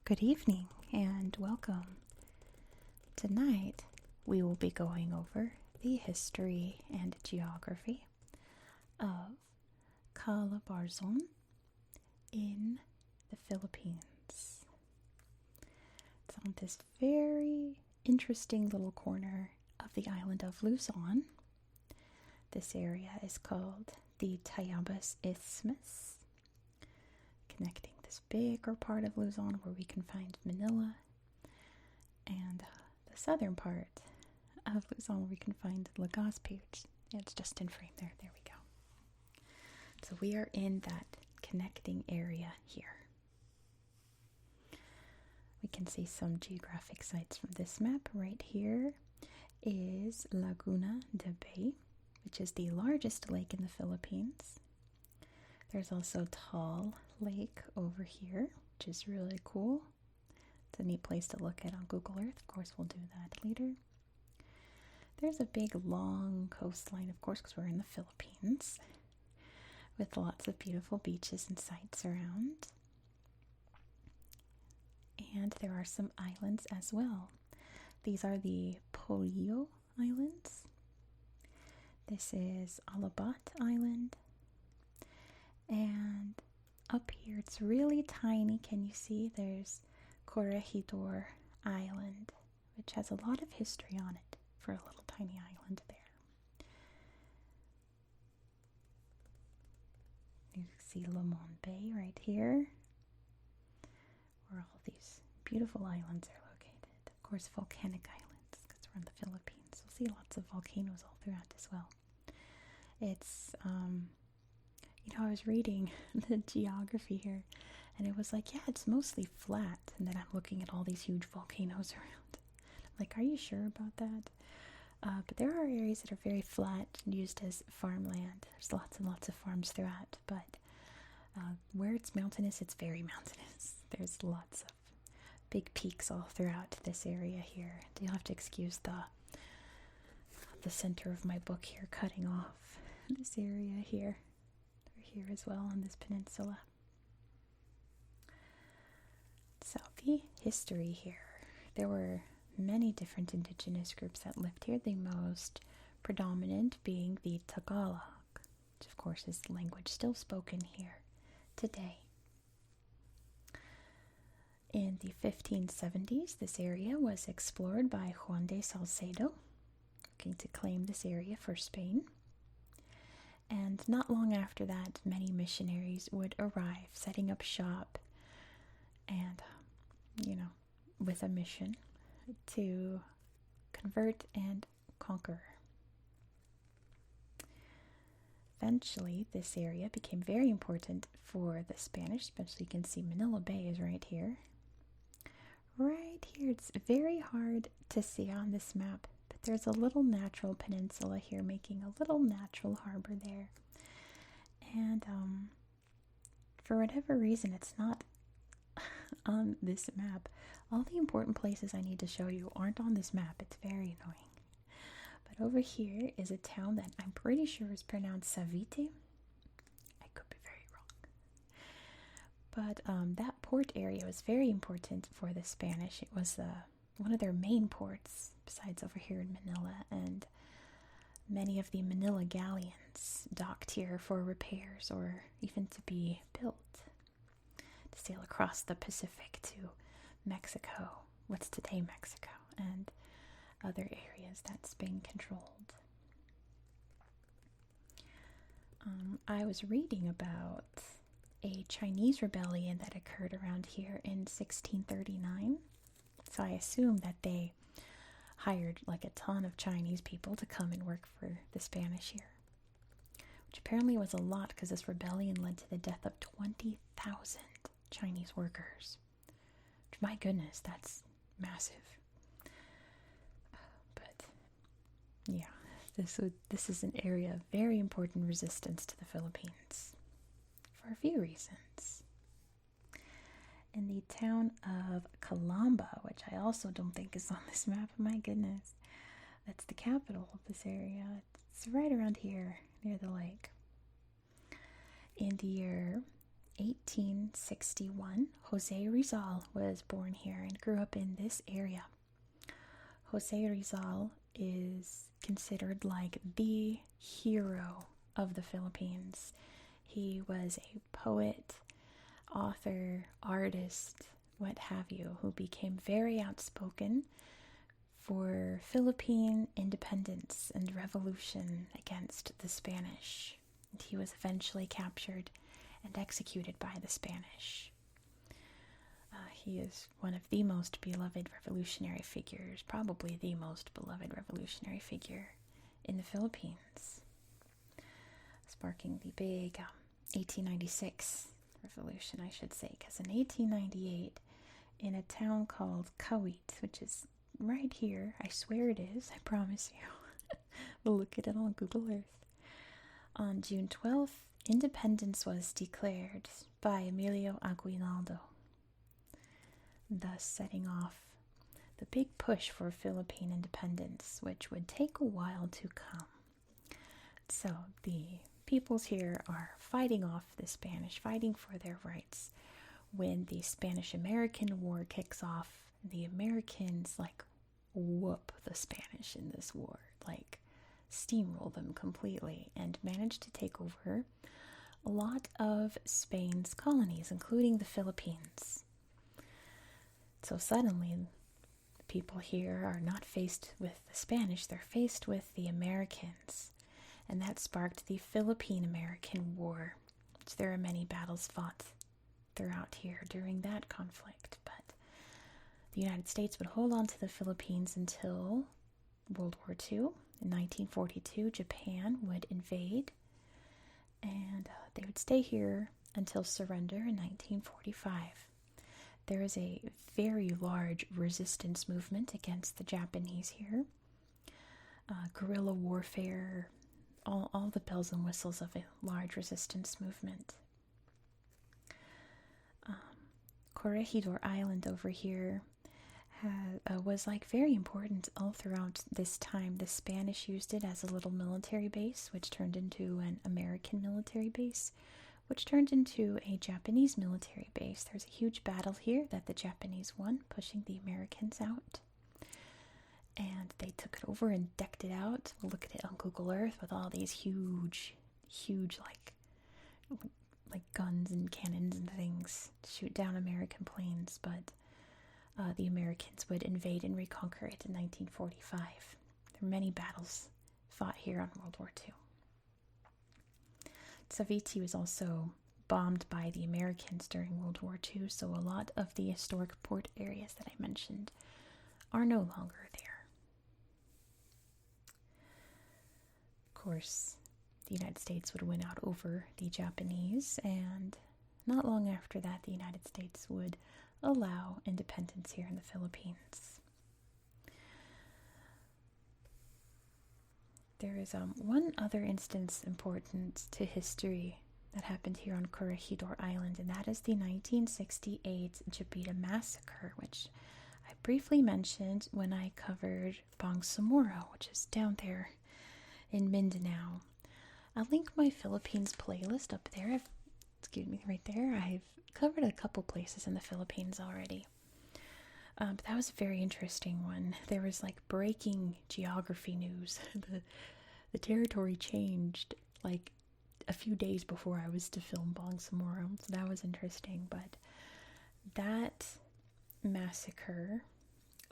Good evening and welcome. Tonight we will be going over the history and geography of Calabarzon in the Philippines. It's on this very interesting little corner of the island of Luzon. This area is called the Tayabas Isthmus, connecting this bigger part of Luzon where we can find Manila, and the southern part of Luzon where we can find Legazpi, which it's just in frame there. There we go. So we are in that connecting area here. We can see some geographic sites from this map. Right here is Laguna de Bay, which is the largest lake in the Philippines. There's also Tall Lake over here, which is really cool. It's a neat place to look at on Google Earth. Of course, we'll do that later. There's a big, long coastline, of course, because we're in the Philippines, with lots of beautiful beaches and sites around. And there are some islands as well. These are the Polillo Islands. This is Alabat Island. And up here, it's really tiny. Can you see? There's Corregidor Island, which has a lot of history on it for a little tiny island there. You see Limon Bay right here, where all these beautiful islands are located. Of course, volcanic islands, because we're in the Philippines. We'll see lots of volcanoes all throughout as well. It's, I was reading the geography here, and it was like, yeah, it's mostly flat. And then I'm looking at all these huge volcanoes around. I'm like, are you sure about that? But there are areas that are very flat and used as farmland. There's lots and lots of farms throughout, but where it's mountainous, it's very mountainous. There's lots of big peaks all throughout this area here. You'll have to excuse the center of my book here cutting off this area here. Here as well on this peninsula. So the history here. There were many different indigenous groups that lived here, the most predominant being the Tagalog, which of course is the language still spoken here today. In the 1570s, this area was explored by Juan de Salcedo, looking to claim this area for Spain. And not long after that, many missionaries would arrive, setting up shop and, with a mission to convert and conquer. Eventually, this area became very important for the Spanish, especially you can see Manila Bay is right here. Right here, it's very hard to see on this map. There's a little natural peninsula here making a little natural harbor there. And for whatever reason, it's not on this map. All the important places I need to show you aren't on this map. It's very annoying. But over here is a town that I'm pretty sure is pronounced Savite. I could be very wrong. But that port area was very important for the Spanish. It was one of their main ports, besides over here in Manila, and many of the Manila galleons docked here for repairs or even to be built to sail across the Pacific to Mexico, what's today Mexico, and other areas that Spain controlled. I was reading about a Chinese rebellion that occurred around here in 1639. So I assume that they hired like a ton of Chinese people to come and work for the Spanish here, which apparently was a lot because this rebellion led to the death of 20,000 Chinese workers. Which, my goodness, that's massive. But yeah, this is an area of very important resistance to the Philippines for a few reasons. In the town of Calamba, which I also don't think is on this map, my goodness. That's the capital of this area. It's right around here, near the lake. In the year 1861, Jose Rizal was born here and grew up in this area. Jose Rizal is considered like the hero of the Philippines. He was a poet, author, artist, what have you, who became very outspoken for Philippine independence and revolution against the Spanish. And he was eventually captured and executed by the Spanish. He is one of the most beloved revolutionary figures, probably the most beloved revolutionary figure in the Philippines, sparking the big 1896 revolution, I should say, because in 1898, in a town called Kawit, which is right here, I swear it is, I promise you, we'll look at it on Google Earth, on June 12th, independence was declared by Emilio Aguinaldo, thus setting off the big push for Philippine independence, which would take a while to come. So the peoples here are fighting off the Spanish, fighting for their rights. When the Spanish-American War kicks off, the Americans whoop the Spanish in this war, steamroll them completely, and manage to take over a lot of Spain's colonies, including the Philippines. So suddenly, the people here are not faced with the Spanish, they're faced with the Americans. And that sparked the Philippine-American War, which there are many battles fought throughout here during that conflict. But the United States would hold on to the Philippines until World War II. In 1942, Japan would invade, and they would stay here until surrender in 1945. There is a very large resistance movement against the Japanese here. Guerrilla warfare, all the bells and whistles of a large resistance movement. Corregidor Island over here was very important all throughout this time. The Spanish used it as a little military base, which turned into an American military base, which turned into a Japanese military base. There's a huge battle here that the Japanese won, pushing the Americans out. And they took it over and decked it out. We'll look at it on Google Earth with all these huge, guns and cannons and things to shoot down American planes. But the Americans would invade and reconquer it in 1945. There are many battles fought here on World War II. Saviti was also bombed by the Americans during World War II, so a lot of the historic port areas that I mentioned are no longer there. Of course, the United States would win out over the Japanese, and not long after that, the United States would allow independence here in the Philippines. There is one other instance important to history that happened here on Corregidor Island, and that is the 1968 Jabita Massacre, which I briefly mentioned when I covered Bangsamoro, which is down there in Mindanao. I'll link my Philippines playlist up there. Right there. I've covered a couple places in the Philippines already. But that was a very interesting one. There was breaking geography news. The territory changed a few days before I was to film Bangsamoro, so that was interesting. But that massacre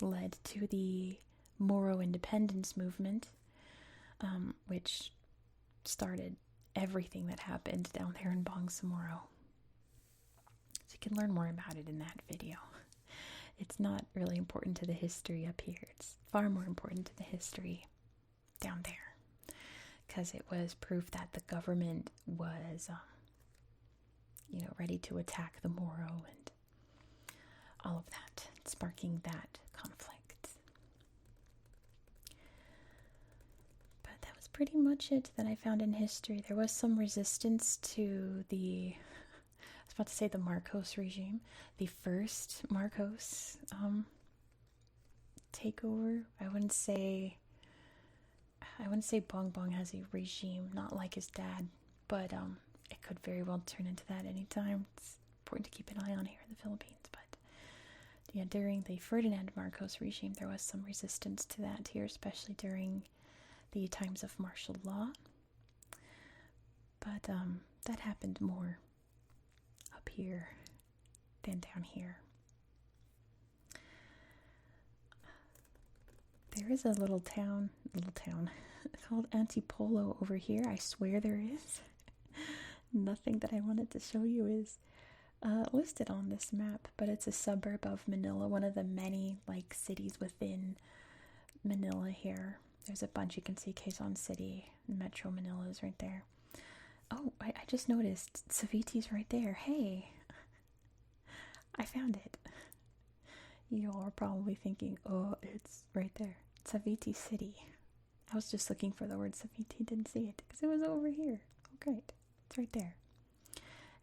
led to the Moro independence movement, which started everything that happened down there in Bangsamoro. So you can learn more about it in that video. It's not really important to the history up here. It's far more important to the history down there, because it was proof that the government was, ready to attack the Moro and all of that, sparking that conflict. But that was pretty much it that I found in history. There was some resistance to the Marcos regime, the first Marcos takeover. I wouldn't say Bongbong has a regime, not like his dad, but it could very well turn into that anytime. It's important to keep an eye on here in the Philippines. But yeah, during the Ferdinand Marcos regime, there was some resistance to that here, especially during the times of martial law. But that happened more up here than down here. There is a little town called Antipolo over here. I swear there is. Nothing that I wanted to show you is listed on this map, but it's a suburb of Manila, one of the many like cities within Manila here. There's a bunch. You can see Quezon City, Metro Manila is right there. Oh, I just noticed Cavite's right there. Hey, I found it. You all are probably thinking, oh, it's right there. Cavite City. I was just looking for the word Cavite, didn't see it because it was over here. Oh, great. It's right there.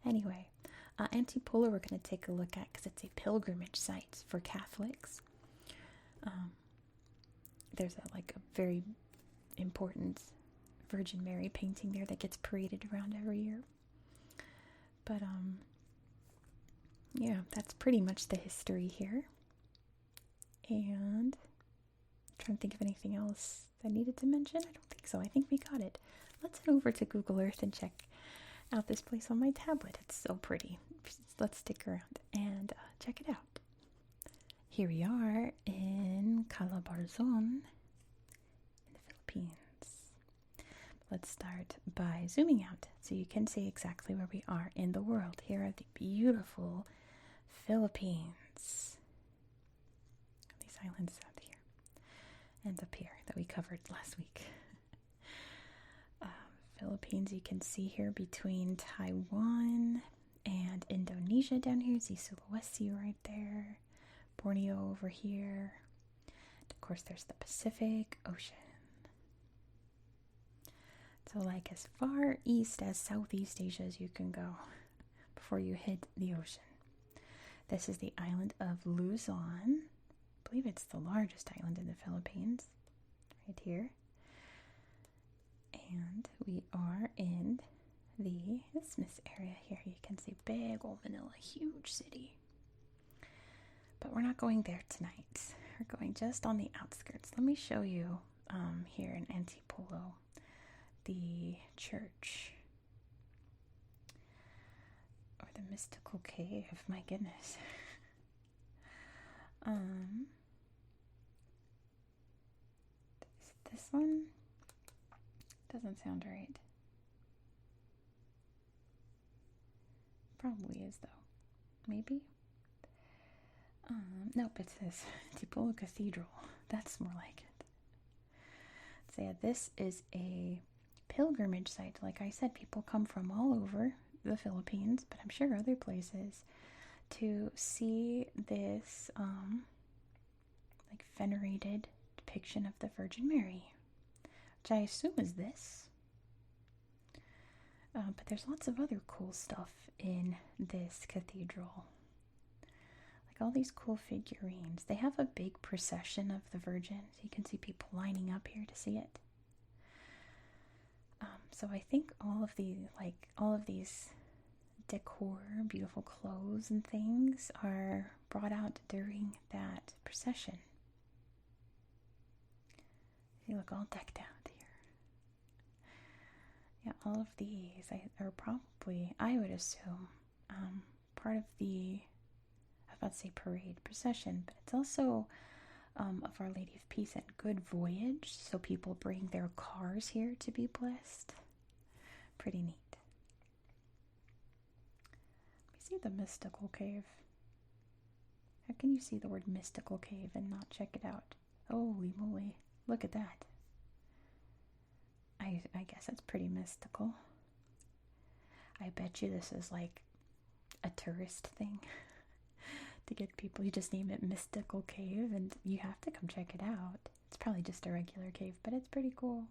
Anyway, Antipolo we're going to take a look at because it's a pilgrimage site for Catholics. There's a very important Virgin Mary painting there that gets paraded around every year. But, yeah, that's pretty much the history here. And I'm trying to think of anything else I needed to mention. I don't think so. I think we got it. Let's head over to Google Earth and check out this place on my tablet. It's so pretty. Let's stick around and check it out. Here we are in Calabarzon in the Philippines. Let's start by zooming out so you can see exactly where we are in the world. Here are the beautiful Philippines. These islands out here and up here that we covered last week. Philippines, you can see here between Taiwan and Indonesia down here. See Sulawesi right there. Borneo over here. And of course, there's the Pacific Ocean. So like as far east as Southeast Asia as you can go before you hit the ocean. This is the island of Luzon. I believe it's the largest island in the Philippines. Right here. And we are in the Isthmus area here. You can see big old Manila, huge city. But we're not going there tonight. We're going just on the outskirts. Let me show you here in Antipolo the church. Or the mystical cave, my goodness. Is it this one? Doesn't sound right. Probably is, though. Maybe? Nope, it says Antipolo Cathedral. That's more like it. So yeah, this is a pilgrimage site. Like I said, people come from all over the Philippines, but I'm sure other places, to see this venerated depiction of the Virgin Mary, which I assume is this. But there's lots of other cool stuff in this cathedral. Like all these cool figurines. They have a big procession of the Virgin, so you can see people lining up here to see it. So I think all of these decor, beautiful clothes and things are brought out during that procession. You look all decked out here. Yeah, all of these are probably, I would assume, part of the, I was about to say parade, procession, but it's also of Our Lady of Peace and Good Voyage, so people bring their cars here to be blessed. Pretty neat. Let me see the mystical cave. How can you see the word mystical cave and not check it out? Holy moly, look at that. I guess that's pretty mystical. I bet you this is like a tourist thing to get people. You just name it Mystical Cave and you have to come check it out. It's probably just a regular cave, but it's pretty cool.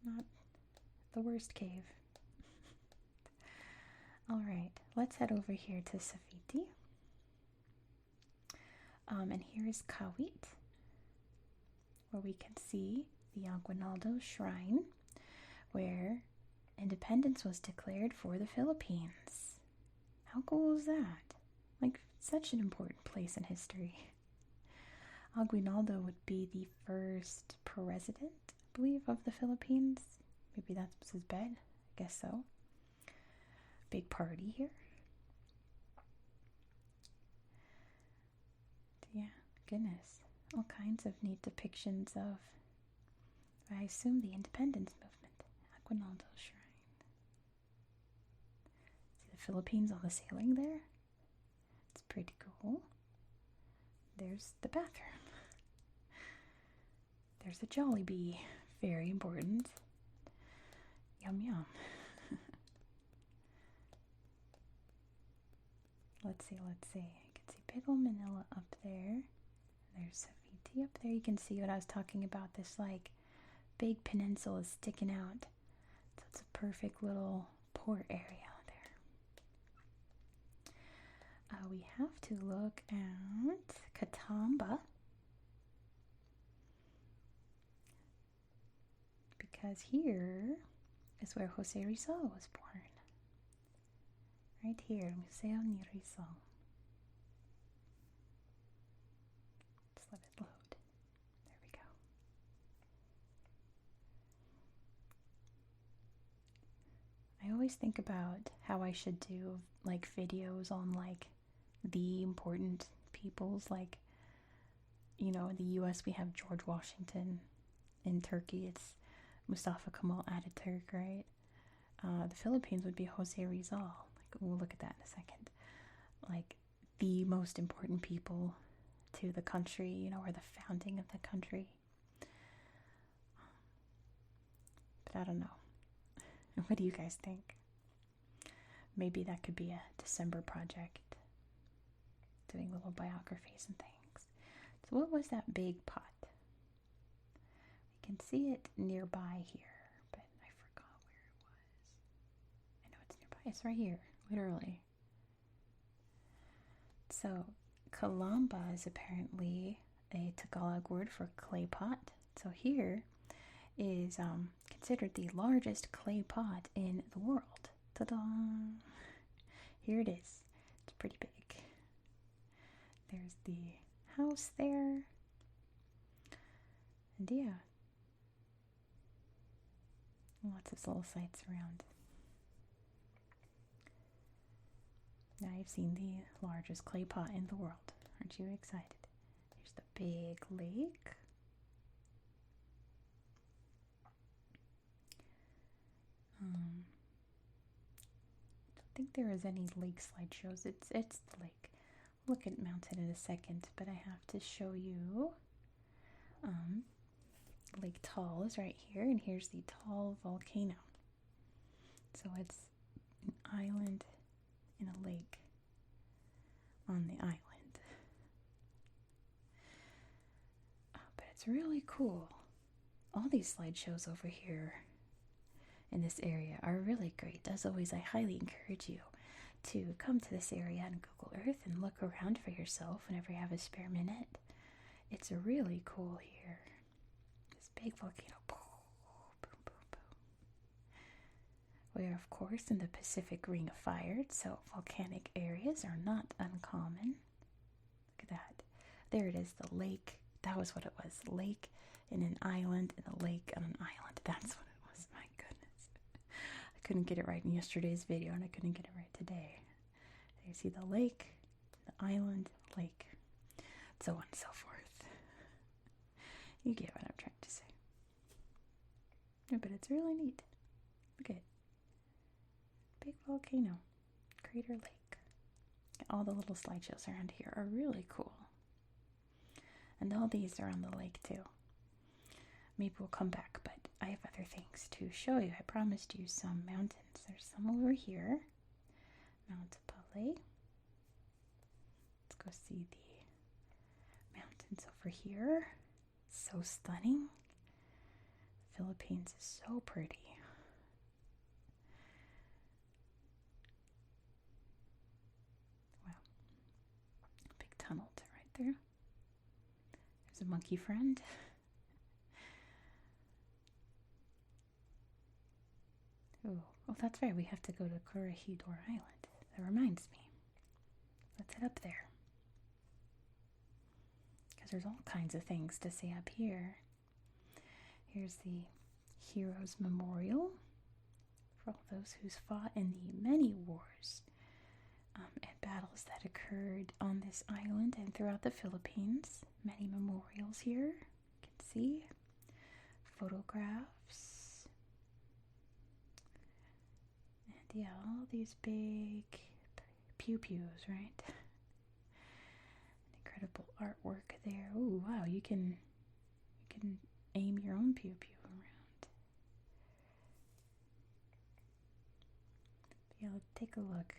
Not the worst cave. Alright, let's head over here to Cavite. And here is Kawit, where we can see the Aguinaldo Shrine, where independence was declared for the Philippines. How cool is that? Like, such an important place in history. Aguinaldo would be the first president, I believe, of the Philippines. Maybe that was his bed. I guess so. Big party here. Yeah, goodness. All kinds of neat depictions of, I assume, the independence movement. Aguinaldo Shrine. See the Philippines on the ceiling there? It's pretty cool. There's the bathroom. There's a Jollibee. Very important. Yum yum. Let's see. You can see big ol' Manila up there. There's Saviti up there. You can see what I was talking about. This like big peninsula is sticking out. So it's a perfect little port area there. We have to look at Catamba. Because here is where Jose Rizal was born. Right here, Museo ni Rizal. Just let it load. There we go. I always think about how I should do like videos on like the important peoples. Like, you know, in the US we have George Washington. In Turkey it's Mustafa Kemal Ataturk, right? The Philippines would be Jose Rizal. Like, we'll look at that in a second. Like, the most important people to the country, you know, or the founding of the country. But I don't know. What do you guys think? Maybe that could be a December project. Doing little biographies and things. So what was that big pot? We can see it nearby here, but I forgot where it was. I know it's nearby. It's right here, literally. So Calamba is apparently a Tagalog word for clay pot. So here is considered the largest clay pot in the world. Ta-da! Here it is. It's pretty big. There's the house there. And yeah. Lots of little sites around. Now you've seen the largest clay pot in the world. Aren't you excited? Here's the big lake. I don't think there is any lake slideshows. It's the lake. Look at mountain in a second, but I have to show you. Lake Taal is right here, and here's the Taal volcano. So it's an island in a lake on the island. But it's really cool. All these slideshows over here in this area are really great. As always, I highly encourage you to come to this area on Google Earth and look around for yourself whenever you have a spare minute. It's really cool here. This big volcano. Boom, boom, boom, boom. We are, of course, in the Pacific Ring of Fire, so volcanic areas are not uncommon. Look at that. There it is, the lake. That was what it was. Lake in an island, and a lake on an island. That's what it was. My goodness. I couldn't get it right in yesterday's video, and I couldn't get it right today. You see the lake, the island, lake, so on and so forth. You get what I'm trying to say. Yeah, but it's really neat. Look at it. Big volcano, Crater Lake. All the little slideshows around here are really cool. And all these are on the lake too. Maybe we'll come back, but I have other things to show you. I promised you some mountains. There's some over here. Mount Palay. Let's go see the mountains over here. So stunning. The Philippines is so pretty. Wow. Big tunnel right there. There's a monkey friend. Oh, that's right. We have to go to Corregidor Island. That reminds me. Let's head up there. Because there's all kinds of things to see up here. Here's the Heroes Memorial for all those who's fought in the many wars and battles that occurred on this island and throughout the Philippines. Many memorials here. You can see photographs. And yeah, all these big pew-pews, right? Incredible artwork there. Oh wow, you can aim your own pew-pew around. Yeah, let's take a look.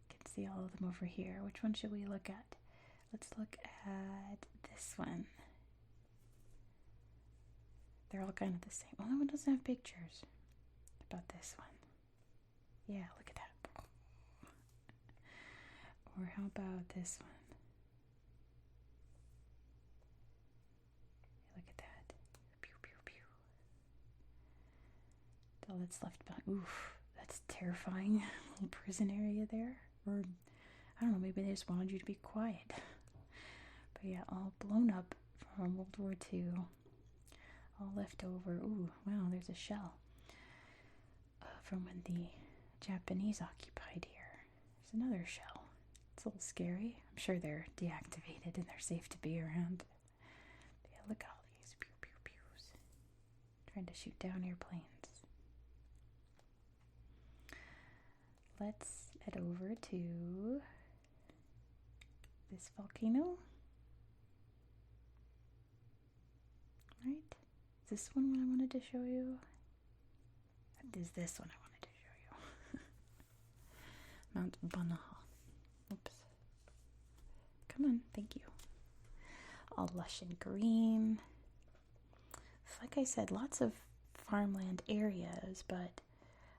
You can see all of them over here. Which one should we look at? Let's look at this one. They're all kind of the same. Well, that one doesn't have pictures. How about this one? Yeah, look at that. Or how about this one? Look at that. Pew, pew, pew. All that's left behind. Oof, that's terrifying. Little prison area there. Or, I don't know, maybe they just wanted you to be quiet. But yeah, all blown up from World War II. All left over. Ooh, wow, there's a shell from when the Japanese occupied here. There's another shell. It's a little scary. I'm sure they're deactivated and they're safe to be around. But yeah, look at all these pew pew pews. Trying to shoot down airplanes. Let's head over to this volcano. Right? Is this one what I wanted to show you? It is this one I wanted to show you. Mount Banaha. Oops. Come on, thank you. All lush and green. Like I said, lots of farmland areas, but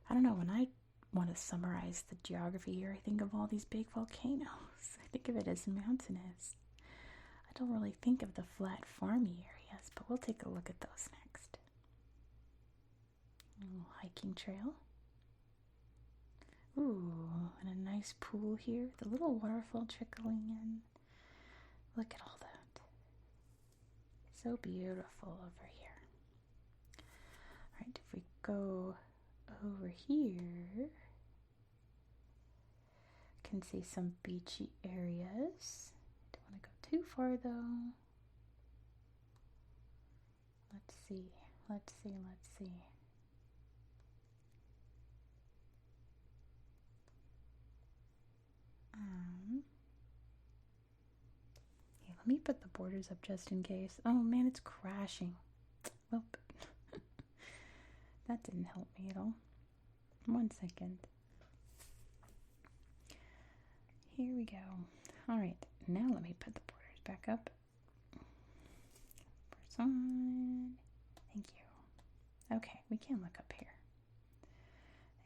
I don't know, when I want to summarize the geography here, I think of all these big volcanoes. I think of it as mountainous. I don't really think of the flat farmy areas, but we'll take a look at those next. A little hiking trail. Ooh, and a nice pool here. The little waterfall trickling in. Look at all that. So beautiful over here. Alright, if we go over here, you can see some beachy areas. Don't want to go too far though. Let's see. Hey, let me put the borders up just in case. Oh man, it's crashing. Well, that didn't help me at all. 1 second. Here we go. Alright, now let me put the borders back up. Borders on. Thank you. Okay, we can look up here.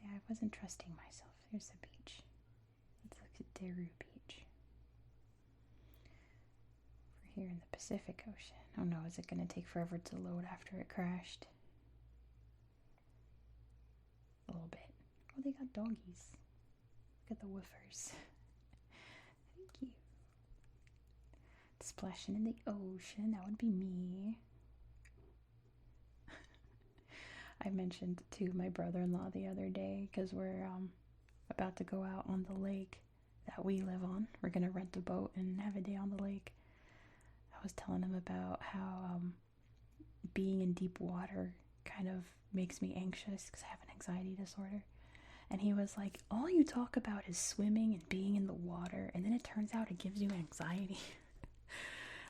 Yeah, I wasn't trusting myself. Here's the beach. Let's look at Daru Beach. Over here in the Pacific Ocean. Oh no, is it going to take forever to load after it crashed? A little bit. Oh, they got doggies. Look at the woofers. Thank you. Splashing in the ocean. That would be me. I mentioned to my brother-in-law the other day, because we're about to go out on the lake that we live on. We're going to rent a boat and have a day on the lake. I was telling him about how being in deep water kind of makes me anxious because I have an anxiety disorder. And he was like, all you talk about is swimming and being in the water, and then it turns out it gives you anxiety.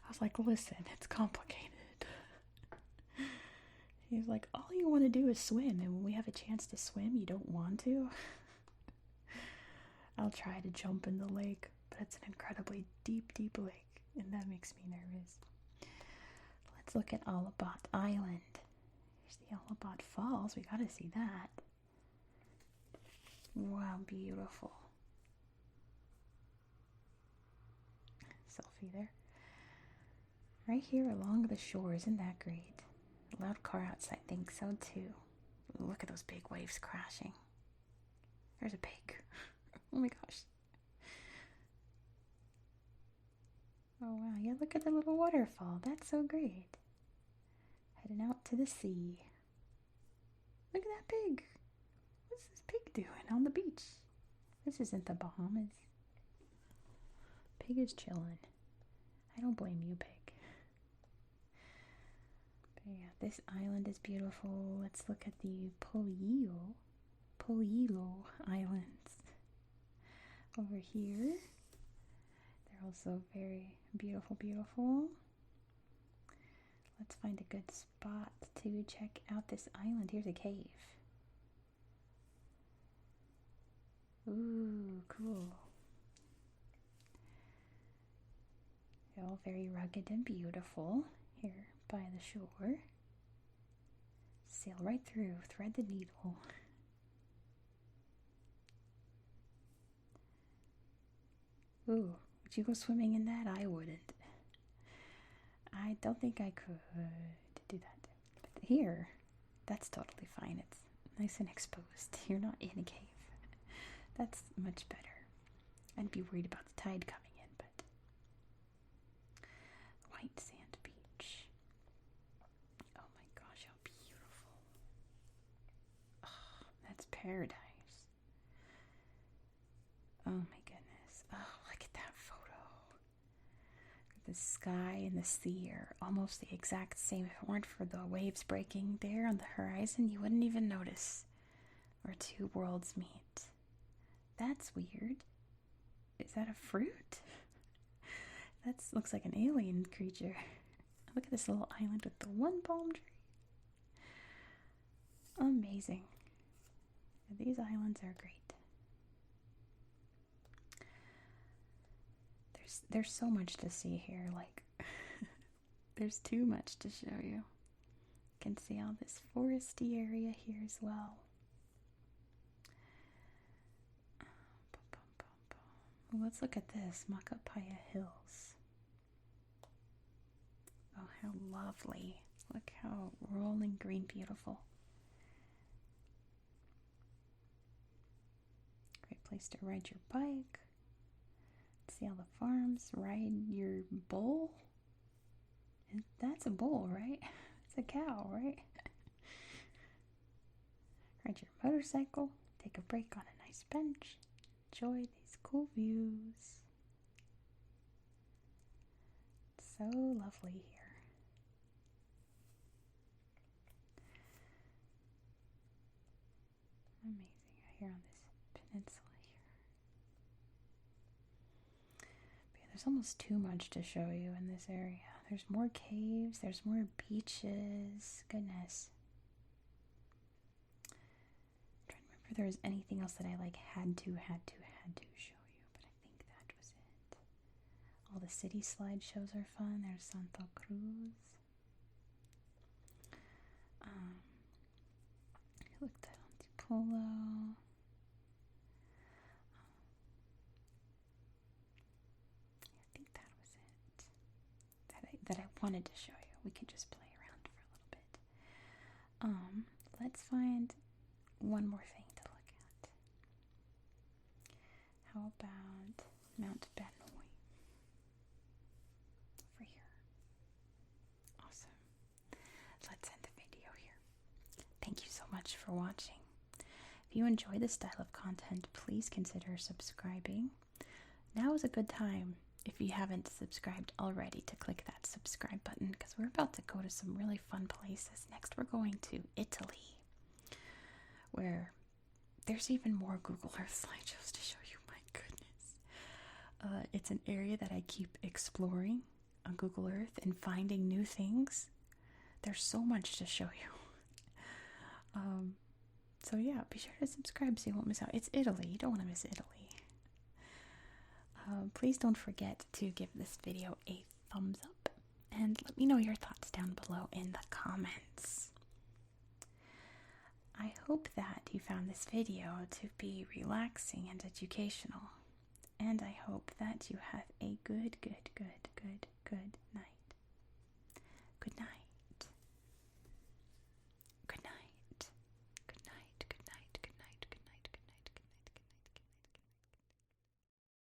I was like, listen, it's complicated. He's like, all you want to do is swim, and when we have a chance to swim, you don't want to? I'll try to jump in the lake, but it's an incredibly deep, deep lake, and that makes me nervous. Let's look at Alabat Island. Here's the Alabat Falls. We gotta see that. Wow, beautiful. Selfie there. Right here along the shore, isn't that great? A loud car outside thinks so too. Ooh, look at those big waves crashing. There's a pig. Oh my gosh. Oh wow, yeah, look at the little waterfall. That's so great. Heading out to the sea. Look at that pig. What's this pig doing on the beach? This isn't the Bahamas. Pig is chilling. I don't blame you, pig. But yeah, this island is beautiful. Let's look at the Polillo Islands. Over here. They're also very beautiful. Let's find a good spot to check out this island. Here's a cave. Ooh, cool. They're all very rugged and beautiful here by the shore. Sail right through, thread the needle. Ooh, would you go swimming in that? I wouldn't. I don't think I could do that. But here, that's totally fine. It's nice and exposed. You're not in a cave. That's much better. I'd be worried about the tide coming in, but white sand beach. Oh my gosh, how beautiful. Oh, that's paradise. Oh my goodness. Oh, look at that photo. The sky and the sea are almost the exact same. If it weren't for the waves breaking there on the horizon, you wouldn't even notice where two worlds meet. That's weird. Is that a fruit? That looks like an alien creature. Look at this little island with the one palm tree. Amazing. These islands are great. There's so much to see here, like there's too much to show you. You can see all this foresty area here as well. Let's look at this, Macapaya Hills. Oh, how lovely. Look how rolling green beautiful. Great place to ride your bike. See all the farms, ride your bull. That's a bull, right? It's a cow, right? Ride your motorcycle, take a break on a nice bench, enjoy these cool views. It's so lovely here. Amazing out here on this peninsula here. But yeah, there's almost too much to show you in this area. There's more caves, there's more beaches. Goodness. I'm trying to remember if there was anything else that I had to show you, but I think that was it. All the city slideshows are fun. There's Santa Cruz. I looked at Antipolo. I think that was it. That I wanted to show you. We could just play around for a little bit. Let's find one more thing to look at. How about Mount Benoy? Over here. Awesome. Let's end the video here. Thank you so much for watching. If you enjoy this style of content, please consider subscribing. Now is a good time, if you haven't subscribed already, to click that subscribe button, because we're about to go to some really fun places. Next, we're going to Italy, where there's even more Google Earth slideshows to show you. My goodness. It's an area that I keep exploring on Google Earth and finding new things. There's so much to show you. So yeah, be sure to subscribe so you won't miss out. It's Italy. You don't want to miss Italy. Please don't forget to give this video a thumbs up and let me know your thoughts down below in the comments. I hope that you found this video to be relaxing and educational, and I hope that you have a good night.